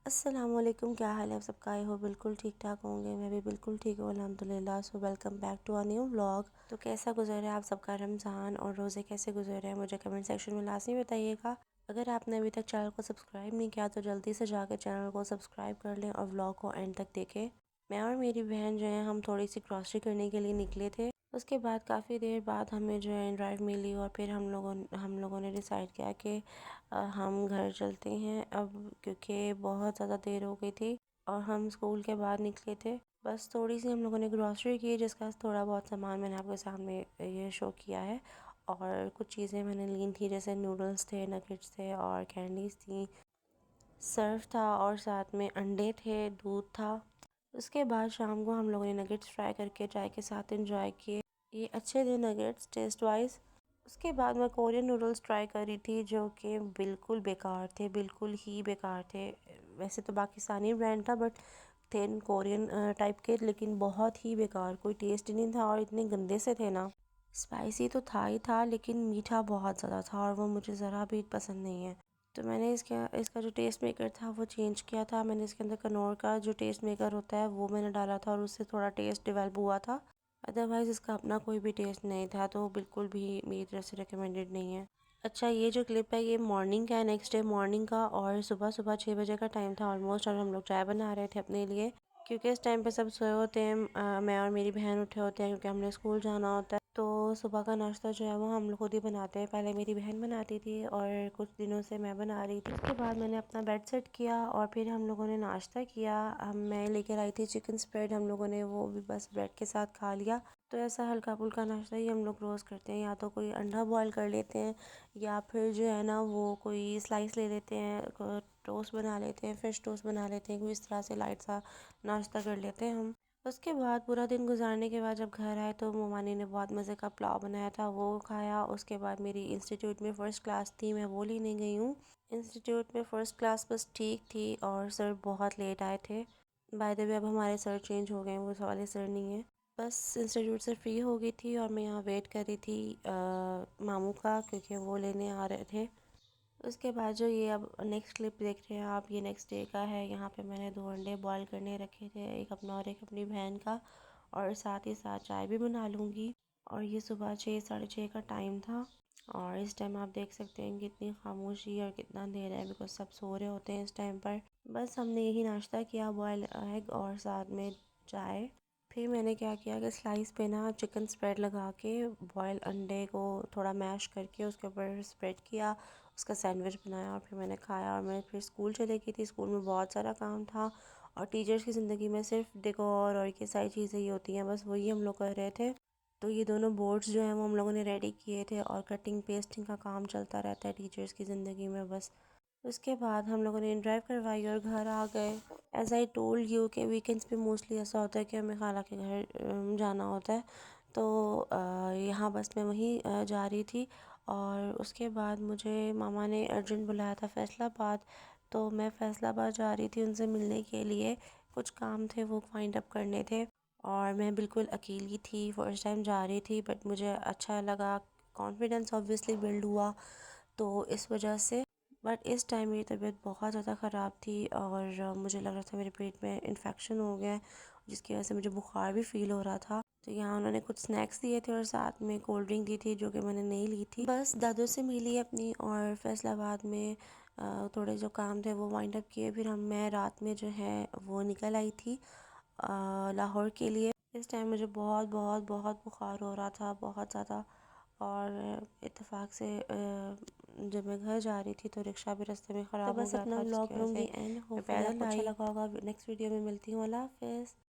अस्सलामुअलैकुम, क्या हाल है आप सबका। आई हो बिल्कुल ठीक ठाक होंगे। मैं भी बिल्कुल ठीक हूँ अल्हम्दुलिल्लाह। So welcome back to a new vlog. तो कैसा गुजर है आप सबका रमज़ान और रोज़े कैसे गुजर हैं मुझे कमेंट सेक्शन में लाजमी बताइएगा। अगर आपने अभी तक चैनल को सब्सक्राइब नहीं किया तो जल्दी से जाकर चैनल को सब्सक्राइब कर लें और व्लॉग को एंड तक देखें। मैं और मेरी बहन जो है हम थोड़ी सी ग्रॉसरी करने के लिए निकले थे। उसके बाद काफ़ी देर बाद हमें जो है ड्राइव मिली और फिर हम लोगों ने डिसाइड किया कि हम घर चलते हैं अब, क्योंकि बहुत ज़्यादा देर हो गई थी और हम स्कूल के बाद निकले थे। बस थोड़ी सी हम लोगों ने ग्रॉसरी की, जिसका थोड़ा बहुत सामान मैंने आपके सामने ये शो किया है। और कुछ चीज़ें मैंने ली थी, जैसे नूडल्स थे, नगेट्स थे और कैंडीज़ थी, सर्फ था और साथ में अंडे थे, दूध था। उसके बाद शाम को हम लोगों ने नगेट्स फ्राई करके चाय के साथ एंजॉय किए। ये अच्छे थे नगेट्स टेस्ट वाइज। उसके बाद मैं कोरियन नूडल्स ट्राई करी थी, जो कि बिल्कुल बेकार थे, बिल्कुल ही बेकार थे। वैसे तो पाकिस्तानी ब्रांड था बट थे कोरियन टाइप के, लेकिन बहुत ही बेकार, कोई टेस्ट ही नहीं था और इतने गंदे से थे ना। स्पाइसी तो था ही था लेकिन मीठा बहुत ज़्यादा था और वो मुझे ज़रा भी पसंद नहीं है। तो मैंने इसका इसका जो टेस्ट मेकर था वो चेंज किया था। मैंने इसके अंदर कनौर का जो टेस्ट मेकर होता है वो मैंने डाला था और उससे थोड़ा टेस्ट डेवलप हुआ था। अदरवाइज़ इसका अपना कोई भी टेस्ट नहीं था, तो बिल्कुल भी मेरी तरफ से रिकमेंडेड नहीं है। अच्छा, ये जो क्लिप है ये मॉर्निंग का है, नेक्स्ट डे मॉर्निंग का, और सुबह सुबह 6 बजे का टाइम था ऑलमोस्ट, और हम लोग चाय बना रहे थे अपने लिए, क्योंकि इस टाइम पे सब सोए होते हैं। मैं और मेरी बहन उठे होते हैं क्योंकि हमने स्कूल जाना होता है। तो सुबह का नाश्ता जो है वो हम लोग खुद ही बनाते हैं। पहले मेरी बहन बनाती थी और कुछ दिनों से मैं बना रही थी। उसके बाद मैंने अपना बेड सेट किया और फिर हम लोगों ने नाश्ता किया। मैं लेकर आई थी चिकन स्प्रेड, हम लोगों ने वो भी बस ब्रेड के साथ खा लिया। तो ऐसा हल्का फुल्का नाश्ता ही हम लोग रोज़ करते हैं, या तो कोई अंडा बॉयल कर लेते हैं या फिर जो है ना वो कोई स्लाइस ले लेते हैं, टोस्ट बना लेते हैं, फिश टोस्ट बना लेते हैं, कोई इस तरह से लाइट सा नाश्ता कर लेते हैं हम। उसके बाद पूरा दिन गुजारने के बाद जब घर आए तो मोमानी ने बहुत मज़े का पुलाव बनाया था, वो खाया। उसके बाद मेरी इंस्टीट्यूट में फ़र्स्ट क्लास थी, मैं वो लेने गई हूँ। इंस्टीट्यूट में फ़र्स्ट क्लास बस ठीक थी और सर बहुत लेट आए थे। बाय द वे अब हमारे सर चेंज हो गए हैं, वो वाले सर नहीं है। बस इंस्टीट्यूट से फ्री हो गई थी और मैं यहाँ वेट कर रही थी मामू का, क्योंकि वो लेने आ रहे थे। उसके बाद जो ये अब नेक्स्ट क्लिप देख रहे हैं आप, ये नेक्स्ट डे का है। यहाँ पे मैंने 2 अंडे बॉईल करने रखे थे, एक अपना और एक अपनी बहन का, और साथ ही साथ चाय भी बना लूँगी। और ये सुबह 6 साढ़े 6 का टाइम था और इस टाइम आप देख सकते हैं कितनी खामोशी और कितना अंधेरा है, बिकॉज सब सो रहे होते हैं इस टाइम पर। बस हमने यही नाश्ता किया, बॉयल एग और साथ में चाय। फिर मैंने क्या किया कि स्लाइस पे ना चिकन स्प्रेड लगा के बॉयल अंडे को थोड़ा मैश करके उसके ऊपर स्प्रेड किया, उसका सैंडविच बनाया और फिर मैंने खाया। और मैं फिर स्कूल चले गई थी। स्कूल में बहुत सारा काम था और टीचर्स की ज़िंदगी में सिर्फ डेकोर और ये सारी चीज़ें ही होती हैं, बस वही हम लोग कर रहे थे। तो ये दोनों बोर्ड्स जो हैं वो हम लोगों ने रेडी किए थे और कटिंग पेस्टिंग का काम चलता रहता है टीचर्स की ज़िंदगी में बस। उसके बाद हम लोगों ने ड्राइव करवाई और घर आ गए। एज़ आई टोल्ड यू कि वीकेंड्स पे मोस्टली ऐसा होता है कि हमें खाला के घर जाना होता है। तो यहाँ बस मैं वहीं जा रही थी और उसके बाद मुझे मामा ने अर्जेंट बुलाया था फैसलाबाद। तो मैं फैसलाबाद जा रही थी उनसे मिलने के लिए, कुछ काम थे वो फाइंड अप करने थे। और मैं बिल्कुल अकेली थी, फर्स्ट टाइम जा रही थी, बट मुझे अच्छा लगा, कॉन्फिडेंस ऑब्वियसली बिल्ड हुआ तो इस वजह से। बट इस टाइम मेरी तबीयत बहुत ज़्यादा ख़राब थी और मुझे लग रहा था मेरे पेट में इन्फेक्शन हो गया है, जिसकी वजह से मुझे बुखार भी फील हो रहा था। तो यहाँ उन्होंने कुछ स्नैक्स दिए थे और साथ में कोल्ड ड्रिंक दी थी, जो कि मैंने नहीं ली थी। बस दादू से मिली अपनी और फैसलाबाद में थोड़े जो काम थे वो वाइंड अप किए। फिर मैं रात में जो है वो निकल आई थी लाहौर के लिए। इस टाइम मुझे बहुत बहुत बहुत बुखार हो रहा था, बहुत ज़्यादा। और इत्तेफाक से जब मैं घर जा रही थी तो रिक्शा भी रास्ते में तो ख़राब हो बस गया अपना था, व्लॉग जिसकी वजह करूँगी से एंड मैं होपफुली पैदल आपको अच्छा आई। लगा होगा। नेक्स्ट वीडियो में मिलती हूँ। अल्लाह हाफ़िज़।